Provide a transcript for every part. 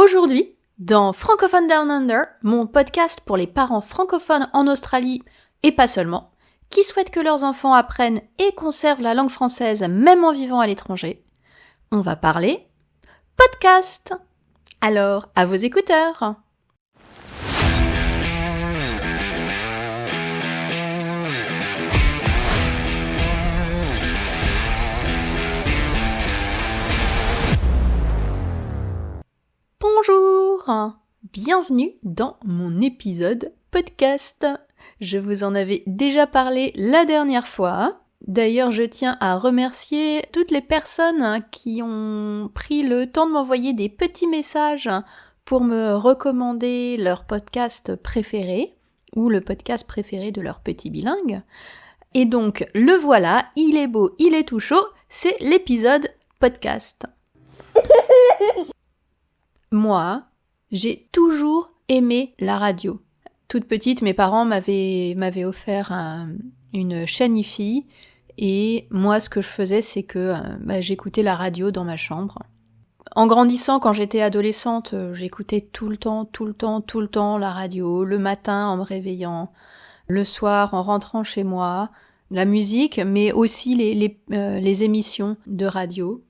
Aujourd'hui, dans Francophone Down Under, mon podcast pour les parents francophones en Australie, et pas seulement, qui souhaitent que leurs enfants apprennent et conservent la langue française même en vivant à l'étranger, on va parler podcast. Alors, à vos écouteurs. Bonjour, bienvenue dans mon épisode podcast. Je vous en avais déjà parlé la dernière fois. D'ailleurs, je tiens à remercier toutes les personnes qui ont pris le temps de m'envoyer des petits messages pour me recommander leur podcast préféré ou le podcast préféré de leur petit bilingue. Et donc, le voilà, il est beau, il est tout chaud, c'est l'épisode podcast. Moi, j'ai toujours aimé la radio. Toute petite, mes parents m'avaient offert une chaîne hi-fi et moi, ce que je faisais, c'est que j'écoutais la radio dans ma chambre. En grandissant, quand j'étais adolescente, j'écoutais tout le temps la radio, le matin en me réveillant, le soir en rentrant chez moi, la musique, mais aussi les émissions de radio.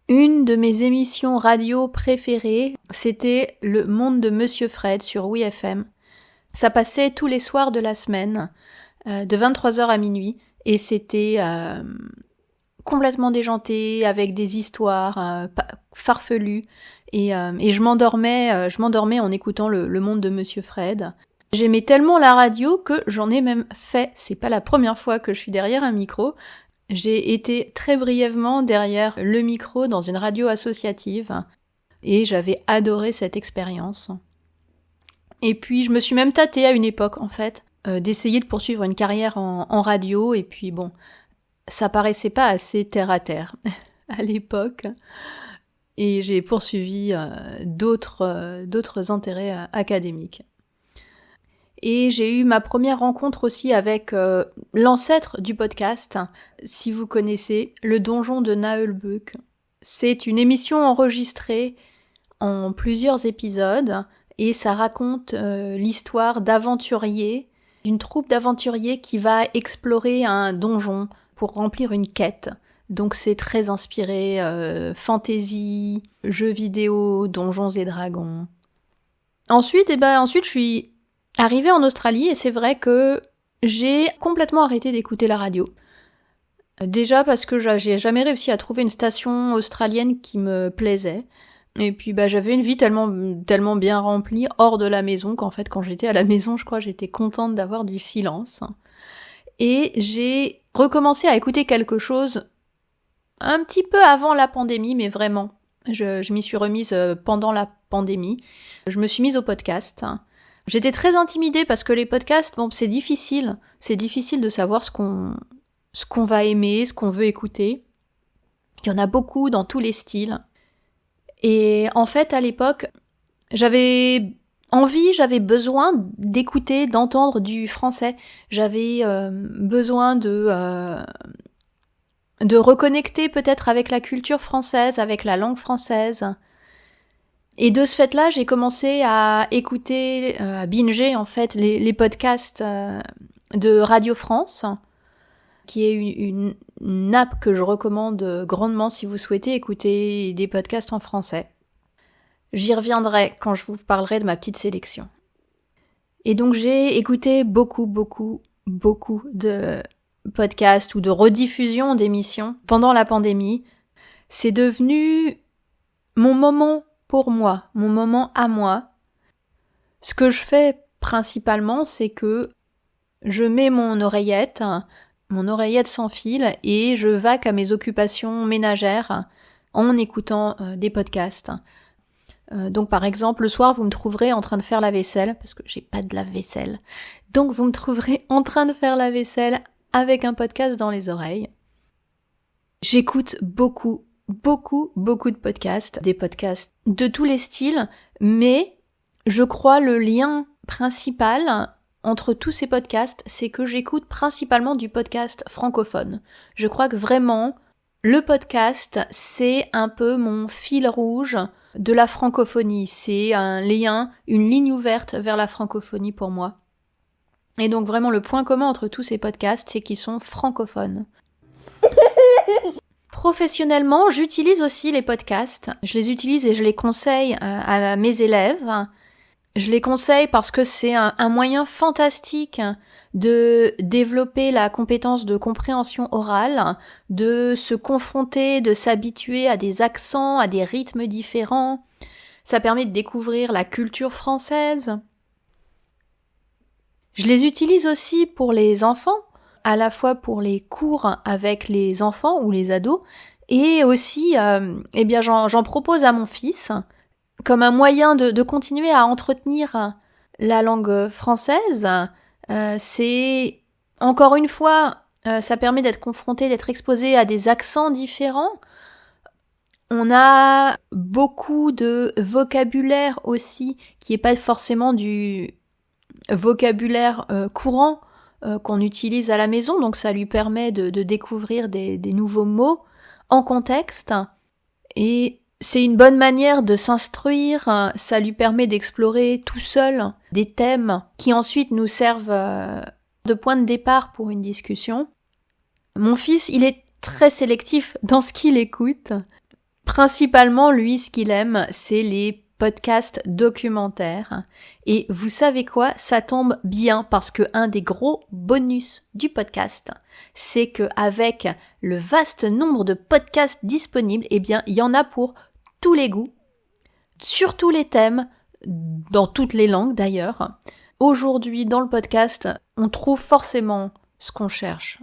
Une de mes émissions radio préférées, c'était Le Monde de Monsieur Fred sur WeFM. Ça passait tous les soirs de la semaine, de 23h à minuit, et c'était complètement déjanté, avec des histoires farfelues, et je m'endormais en écoutant le Monde de Monsieur Fred. J'aimais tellement la radio que j'en ai même fait, c'est pas la première fois que je suis derrière un micro, j'ai été très brièvement derrière le micro dans une radio associative et j'avais adoré cette expérience. Et puis je me suis même tâtée à une époque en fait, d'essayer de poursuivre une carrière en radio et puis bon, ça paraissait pas assez terre à terre à l'époque et j'ai poursuivi d'autres intérêts académiques. Et j'ai eu ma première rencontre aussi avec l'ancêtre du podcast, si vous connaissez, Le Donjon de Naheulbeuk. C'est une émission enregistrée en plusieurs épisodes et ça raconte l'histoire d'aventuriers, d'une troupe d'aventuriers qui va explorer un donjon pour remplir une quête. Donc c'est très inspiré fantasy, jeux vidéo, donjons et dragons. Ensuite, je suis arrivée en Australie et c'est vrai que j'ai complètement arrêté d'écouter la radio. Déjà parce que j'ai jamais réussi à trouver une station australienne qui me plaisait. Et puis j'avais une vie tellement bien remplie hors de la maison qu'en fait quand j'étais à la maison, je crois j'étais contente d'avoir du silence. Et j'ai recommencé à écouter quelque chose un petit peu avant la pandémie, mais vraiment. Je m'y suis remise pendant la pandémie. Je me suis mise au podcast. J'étais très intimidée parce que les podcasts, c'est difficile. C'est difficile de savoir ce qu'on va aimer, ce qu'on veut écouter. Il y en a beaucoup dans tous les styles. Et en fait, à l'époque, j'avais besoin d'écouter, d'entendre du français. J'avais besoin de reconnecter peut-être avec la culture française, avec la langue française. Et de ce fait-là, j'ai commencé à écouter, à binger en fait les podcasts de Radio France, qui est une app que je recommande grandement si vous souhaitez écouter des podcasts en français. J'y reviendrai quand je vous parlerai de ma petite sélection. Et donc j'ai écouté beaucoup de podcasts ou de rediffusions d'émissions pendant la pandémie. C'est devenu mon moment pour moi, mon moment à moi. Ce que je fais principalement, c'est que je mets mon oreillette sans fil, et je vaque à mes occupations ménagères en écoutant des podcasts. Donc par exemple, le soir, vous me trouverez en train de faire la vaisselle, parce que j'ai pas de lave-vaisselle. Donc vous me trouverez en train de faire la vaisselle avec un podcast dans les oreilles. J'écoute beaucoup de podcasts, des podcasts de tous les styles, mais je crois le lien principal entre tous ces podcasts, c'est que j'écoute principalement du podcast francophone. Je crois que vraiment, le podcast, c'est un peu mon fil rouge de la francophonie. C'est un lien, une ligne ouverte vers la francophonie pour moi. Et donc vraiment le point commun entre tous ces podcasts, c'est qu'ils sont francophones. Professionnellement, j'utilise aussi les podcasts. Je les utilise et je les conseille à mes élèves. Je les conseille parce que c'est un moyen fantastique de développer la compétence de compréhension orale, de se confronter, de s'habituer à des accents, à des rythmes différents. Ça permet de découvrir la culture française. Je les utilise aussi pour les enfants, à la fois pour les cours avec les enfants ou les ados, et aussi, j'en propose à mon fils comme un moyen de continuer à entretenir la langue française. C'est, encore une fois, ça permet d'être confronté, d'être exposé à des accents différents. On a beaucoup de vocabulaire aussi, qui est pas forcément du vocabulaire courant qu'on utilise à la maison, donc ça lui permet de découvrir des nouveaux mots en contexte, et c'est une bonne manière de s'instruire, ça lui permet d'explorer tout seul des thèmes qui ensuite nous servent de point de départ pour une discussion. Mon fils, il est très sélectif dans ce qu'il écoute. Principalement, lui, ce qu'il aime, c'est les podcasts documentaires. Et vous savez quoi? Ça tombe bien parce que un des gros bonus du podcast, c'est que avec le vaste nombre de podcasts disponibles, eh bien, il y en a pour tous les goûts, sur tous les thèmes, dans toutes les langues d'ailleurs. Aujourd'hui, dans le podcast, on trouve forcément ce qu'on cherche.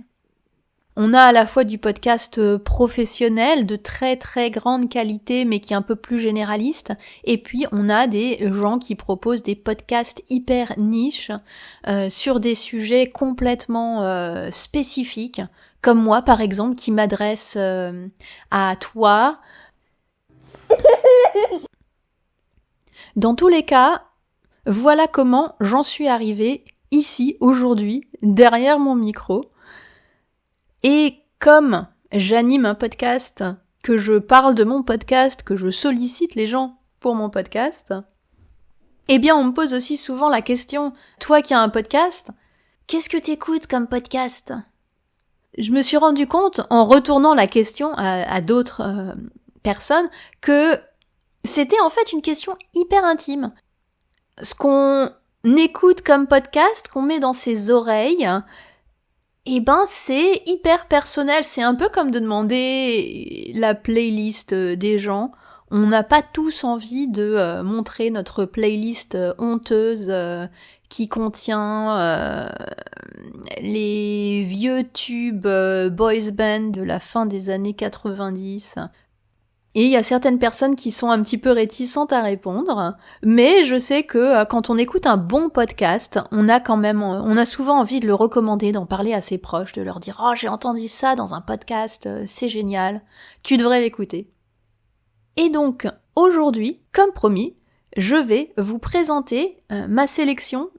On a à la fois du podcast professionnel de très très grande qualité mais qui est un peu plus généraliste, et puis on a des gens qui proposent des podcasts hyper niches sur des sujets complètement spécifiques, comme moi par exemple qui m'adresse à toi. Dans tous les cas, voilà comment j'en suis arrivée ici aujourd'hui derrière mon micro. Et comme j'anime un podcast, que je parle de mon podcast, que je sollicite les gens pour mon podcast, eh bien on me pose aussi souvent la question, toi qui as un podcast, qu'est-ce que t'écoutes comme podcast? Je me suis rendu compte, en retournant la question à d'autres personnes, que c'était en fait une question hyper intime. Ce qu'on écoute comme podcast, qu'on met dans ses oreilles, eh ben c'est hyper personnel, c'est un peu comme de demander la playlist des gens. On n'a pas tous envie de montrer notre playlist honteuse qui contient les vieux tubes boys band de la fin des années 90. Et il y a certaines personnes qui sont un petit peu réticentes à répondre, mais je sais que quand on écoute un bon podcast, on a souvent envie de le recommander, d'en parler à ses proches, de leur dire « Oh, j'ai entendu ça dans un podcast, c'est génial, tu devrais l'écouter ». Et donc, aujourd'hui, comme promis, je vais vous présenter ma sélection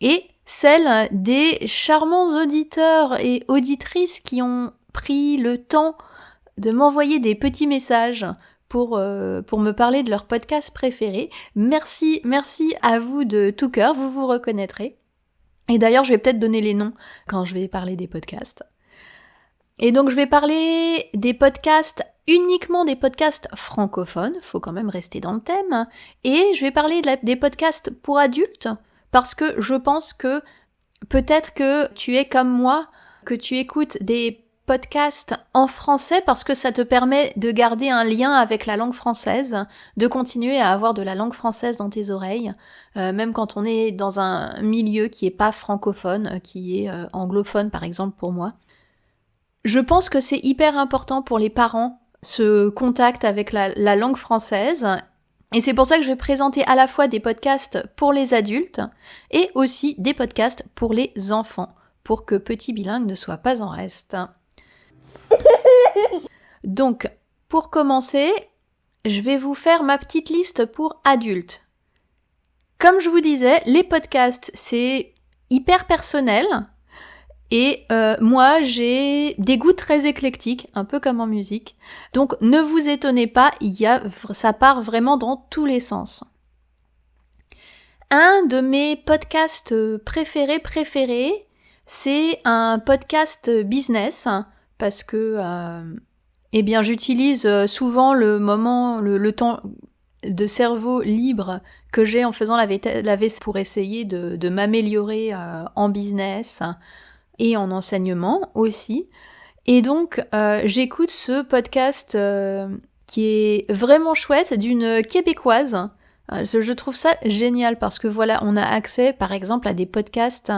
et celle des charmants auditeurs et auditrices qui ont pris le temps de m'envoyer des petits messages pour me parler de leur podcast préféré. Merci à vous de tout cœur, vous vous reconnaîtrez. Et d'ailleurs, je vais peut-être donner les noms quand je vais parler des podcasts. Et donc, je vais parler des podcasts, uniquement des podcasts francophones, faut quand même rester dans le thème, et je vais parler des podcasts pour adultes, parce que je pense que peut-être que tu es comme moi, que tu écoutes des podcast en français parce que ça te permet de garder un lien avec la langue française, de continuer à avoir de la langue française dans tes oreilles, même quand on est dans un milieu qui est pas francophone, qui est anglophone par exemple pour moi. Je pense que c'est hyper important pour les parents, ce contact avec la langue française, et c'est pour ça que je vais présenter à la fois des podcasts pour les adultes et aussi des podcasts pour les enfants, pour que Petit Bilingue ne soit pas en reste. Donc, pour commencer, je vais vous faire ma petite liste pour adultes. Comme je vous disais, les podcasts, c'est hyper personnel Et moi, j'ai des goûts très éclectiques, un peu comme en musique. Donc ne vous étonnez pas, ça part vraiment dans tous les sens. Un de mes podcasts préférés, c'est un podcast business, parce que j'utilise souvent le temps de cerveau libre que j'ai en faisant la vaisselle pour essayer de m'améliorer en business et en enseignement aussi. Et donc, j'écoute ce podcast qui est vraiment chouette, d'une Québécoise. Je trouve ça génial parce que voilà, on a accès par exemple à des podcasts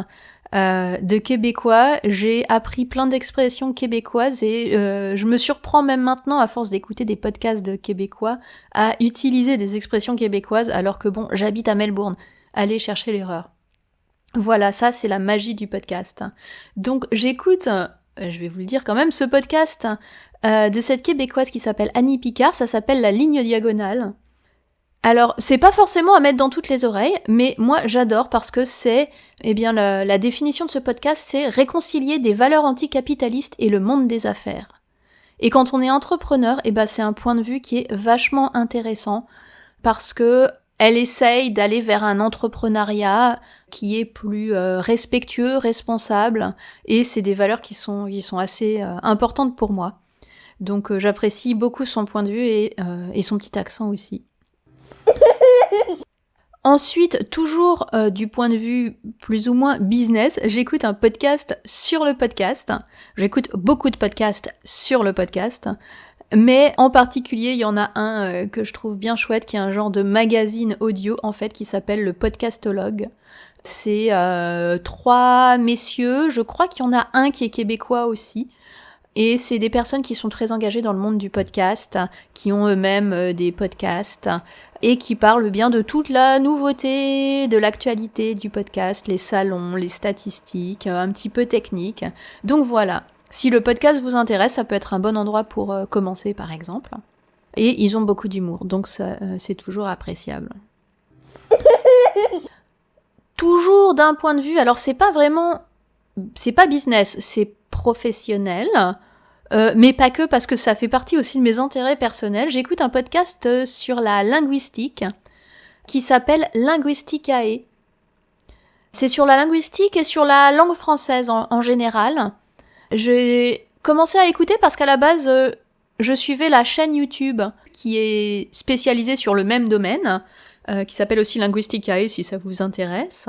de Québécois. J'ai appris plein d'expressions québécoises et je me surprends même maintenant, à force d'écouter des podcasts de Québécois, à utiliser des expressions québécoises alors que bon, j'habite à Melbourne. Allez chercher l'erreur. Voilà, ça c'est la magie du podcast. Donc j'écoute, je vais vous le dire quand même, ce podcast de cette Québécoise qui s'appelle Annie Picard, ça s'appelle La Ligne Diagonale. Alors, c'est pas forcément à mettre dans toutes les oreilles, mais moi j'adore parce que c'est, la définition de ce podcast, c'est réconcilier des valeurs anticapitalistes et le monde des affaires. Et quand on est entrepreneur, c'est un point de vue qui est vachement intéressant parce que elle essaye d'aller vers un entrepreneuriat qui est plus respectueux, responsable, et c'est des valeurs qui sont assez importantes pour moi. Donc j'apprécie beaucoup son point de vue et son petit accent aussi. Ensuite, toujours du point de vue plus ou moins business, j'écoute un podcast sur le podcast. J'écoute beaucoup de podcasts sur le podcast. Mais en particulier, il y en a un que je trouve bien chouette, qui est un genre de magazine audio, en fait, qui s'appelle le Podcastologue. C'est 3 messieurs, je crois qu'il y en a un qui est québécois aussi. Et c'est des personnes qui sont très engagées dans le monde du podcast, qui ont eux-mêmes des podcasts, et qui parlent bien de toute la nouveauté, de l'actualité du podcast, les salons, les statistiques, un petit peu technique. Donc voilà. Si le podcast vous intéresse, ça peut être un bon endroit pour commencer, par exemple. Et ils ont beaucoup d'humour, donc ça, c'est toujours appréciable. Toujours d'un point de vue, alors c'est pas business, c'est professionnel, mais pas que, parce que ça fait partie aussi de mes intérêts personnels. J'écoute un podcast sur la linguistique qui s'appelle Linguisticae. C'est sur la linguistique et sur la langue française en général. J'ai commencé à écouter parce qu'à la base, je suivais la chaîne YouTube qui est spécialisée sur le même domaine, qui s'appelle aussi Linguisticae si ça vous intéresse.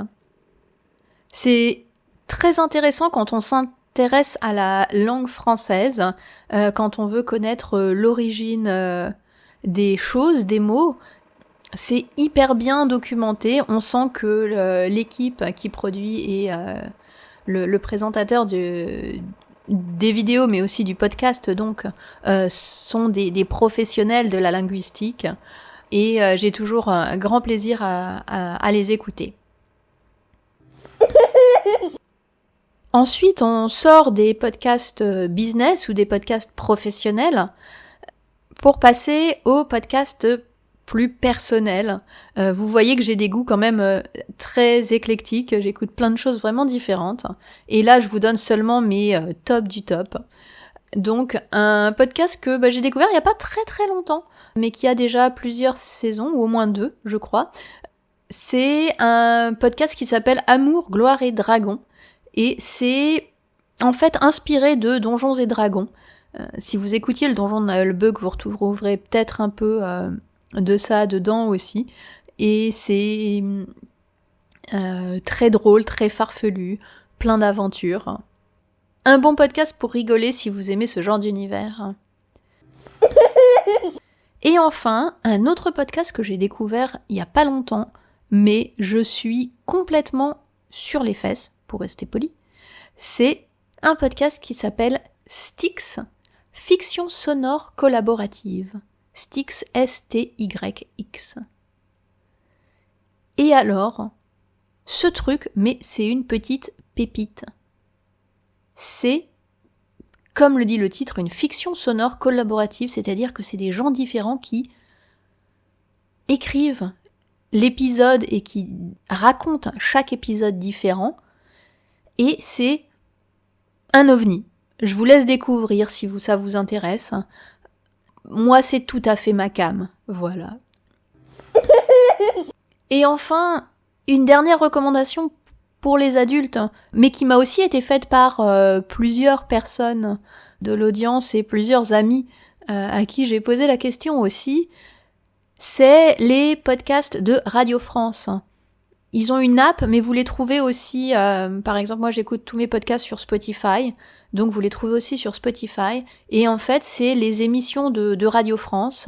C'est très intéressant quand on s'intéresse à la langue française, quand on veut connaître l'origine des choses, des mots. C'est hyper bien documenté. On sent que l'équipe qui produit et le présentateur des vidéos, mais aussi du podcast, donc, sont des professionnels de la linguistique. Et j'ai toujours un grand plaisir à les écouter. Ensuite, on sort des podcasts business ou des podcasts professionnels pour passer aux podcasts plus personnels. Vous voyez que j'ai des goûts quand même très éclectiques, j'écoute plein de choses vraiment différentes. Et là, je vous donne seulement mes tops du top. Donc, un podcast que j'ai découvert il n'y a pas très très longtemps, mais qui a déjà plusieurs saisons, ou au moins 2, je crois. C'est un podcast qui s'appelle Amour, Gloire et Dragons. Et c'est en fait inspiré de Donjons et Dragons. Si vous écoutiez le Donjon de Nullbug, vous retrouverez peut-être un peu de ça dedans aussi. Et c'est très drôle, très farfelu, plein d'aventures. Un bon podcast pour rigoler si vous aimez ce genre d'univers. Et enfin, un autre podcast que j'ai découvert il y a pas longtemps, mais je suis complètement sur les fesses, pour rester poli, c'est un podcast qui s'appelle Styx, Fiction sonore collaborative. Styx, S-T-Y-X. Et alors, ce truc, mais c'est une petite pépite. C'est, comme le dit le titre, une fiction sonore collaborative, c'est-à-dire que c'est des gens différents qui écrivent l'épisode et qui racontent chaque épisode différent. Et c'est un ovni. Je vous laisse découvrir si ça vous intéresse. Moi, c'est tout à fait ma came. Voilà. Et enfin, une dernière recommandation pour les adultes, mais qui m'a aussi été faite par plusieurs personnes de l'audience et plusieurs amis à qui j'ai posé la question aussi, c'est les podcasts de Radio France. Ils ont une app, mais vous les trouvez aussi, par exemple, moi j'écoute tous mes podcasts sur Spotify, donc vous les trouvez aussi sur Spotify, et en fait c'est les émissions de Radio France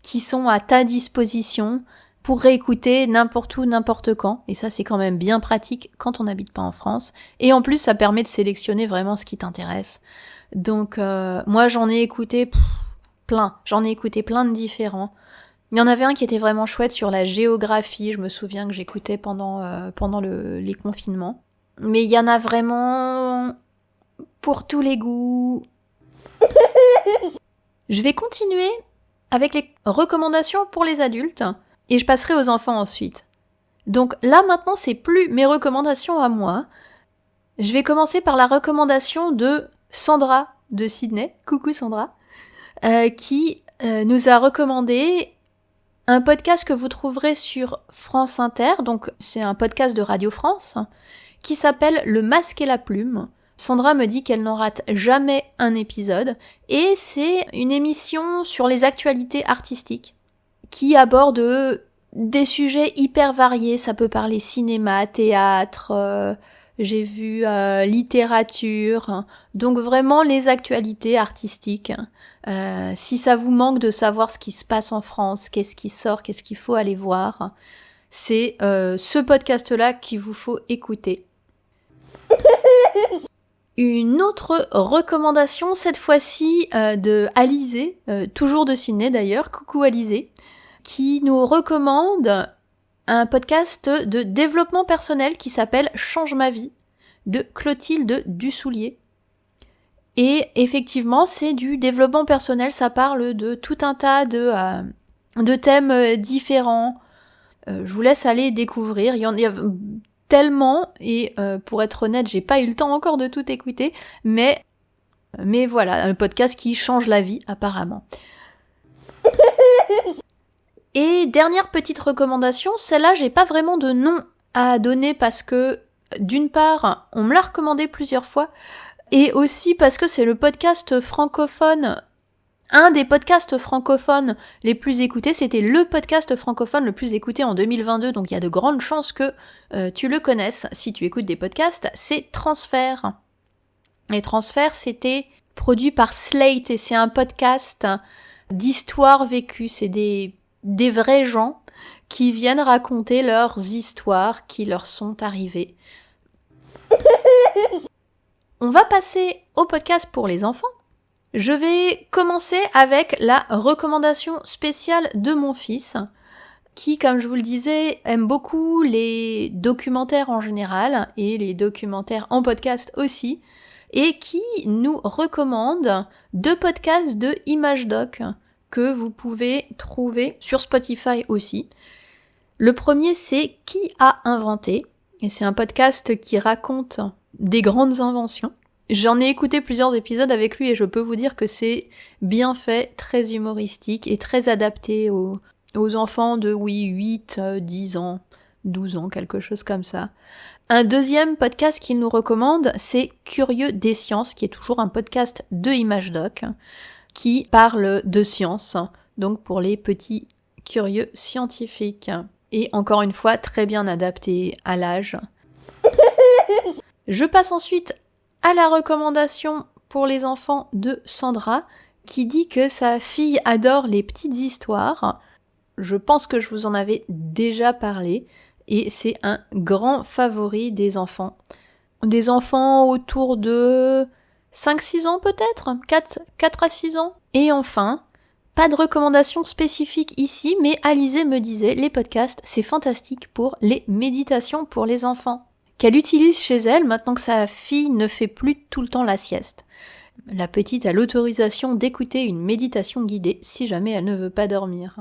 qui sont à ta disposition pour réécouter n'importe où, n'importe quand, et ça c'est quand même bien pratique quand on n'habite pas en France, et en plus ça permet de sélectionner vraiment ce qui t'intéresse. Donc moi j'en ai écouté plein de différents. Il y en avait un qui était vraiment chouette sur la géographie, je me souviens que j'écoutais pendant les confinements. Mais il y en a vraiment pour tous les goûts. Je vais continuer avec les recommandations pour les adultes et je passerai aux enfants ensuite. Donc là maintenant c'est plus mes recommandations à moi. Je vais commencer par la recommandation de Sandra de Sydney, coucou Sandra, qui nous a recommandé un podcast que vous trouverez sur France Inter, donc c'est un podcast de Radio France, qui s'appelle Le Masque et la Plume. Sandra me dit qu'elle n'en rate jamais un épisode, et c'est une émission sur les actualités artistiques, qui aborde des sujets hyper variés, ça peut parler cinéma, théâtre, j'ai vu littérature, donc vraiment les actualités artistiques. Si ça vous manque de savoir ce qui se passe en France, qu'est-ce qui sort, qu'est-ce qu'il faut aller voir, c'est ce podcast-là qu'il vous faut écouter. Une autre recommandation, cette fois-ci de Alizé, toujours de Sydney d'ailleurs, coucou Alizé, qui nous recommande un podcast de développement personnel qui s'appelle Change ma vie, de Clotilde Dussoulier. Et effectivement, c'est du développement personnel, ça parle de tout un tas de thèmes différents. Je vous laisse aller découvrir, il y en a tellement, et pour être honnête, j'ai pas eu le temps encore de tout écouter, mais voilà, un podcast qui change la vie apparemment. Et dernière petite recommandation, celle-là j'ai pas vraiment de nom à donner parce que d'une part, on me l'a recommandé plusieurs fois, et aussi parce que c'est le podcast francophone, un des podcasts francophones les plus écoutés, c'était le podcast francophone le plus écouté en 2022, donc il y a de grandes chances que tu le connaisses si tu écoutes des podcasts, c'est Transfert. Et Transfert, c'était produit par Slate, et c'est un podcast d'histoires vécues, c'est des vrais gens qui viennent raconter leurs histoires qui leur sont arrivées. On va passer au podcast pour les enfants. Je vais commencer avec la recommandation spéciale de mon fils, qui, comme je vous le disais, aime beaucoup les documentaires en général, et les documentaires en podcast aussi, et qui nous recommande 2 podcasts de ImageDoc, que vous pouvez trouver sur Spotify aussi. Le premier, c'est Qui a inventé ? Et c'est un podcast qui raconte des grandes inventions. J'en ai écouté plusieurs épisodes avec lui et je peux vous dire que c'est bien fait, très humoristique et très adapté aux enfants de 8, 10 ans, 12 ans, quelque chose comme ça. Un deuxième podcast qu'il nous recommande, c'est Curieux des sciences, qui est toujours un podcast de ImageDoc, qui parle de science, donc pour les petits curieux scientifiques. Et encore une fois, très bien adapté à l'âge. Je passe ensuite à la recommandation pour les enfants de Sandra, qui dit que sa fille adore les petites histoires. Je pense que je vous en avais déjà parlé, et c'est un grand favori des enfants. Des enfants autour de 5-6 ans peut-être, 4 à 6 ans. Et enfin, pas de recommandation spécifique ici, mais Alizé me disait, les podcasts, c'est fantastique pour les méditations pour les enfants, qu'elle utilise chez elle maintenant que sa fille ne fait plus tout le temps la sieste. La petite a l'autorisation d'écouter une méditation guidée si jamais elle ne veut pas dormir.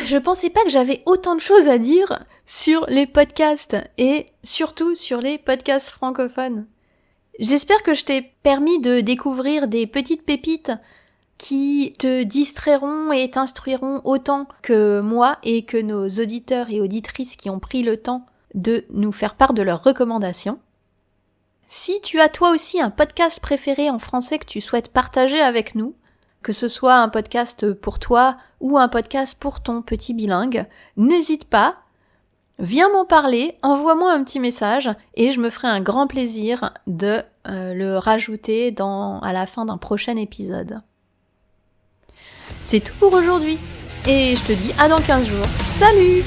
je pensais pas que j'avais autant de choses à dire sur les podcasts et surtout sur les podcasts francophones. J'espère que je t'ai permis de découvrir des petites pépites qui te distrairont et t'instruiront autant que moi et que nos auditeurs et auditrices qui ont pris le temps de nous faire part de leurs recommandations. Si tu as toi aussi un podcast préféré en français que tu souhaites partager avec nous, que ce soit un podcast pour toi ou un podcast pour ton petit bilingue, n'hésite pas, viens m'en parler, envoie-moi un petit message et je me ferai un grand plaisir de le rajouter à la fin d'un prochain épisode. C'est tout pour aujourd'hui et je te dis à dans 15 jours. Salut!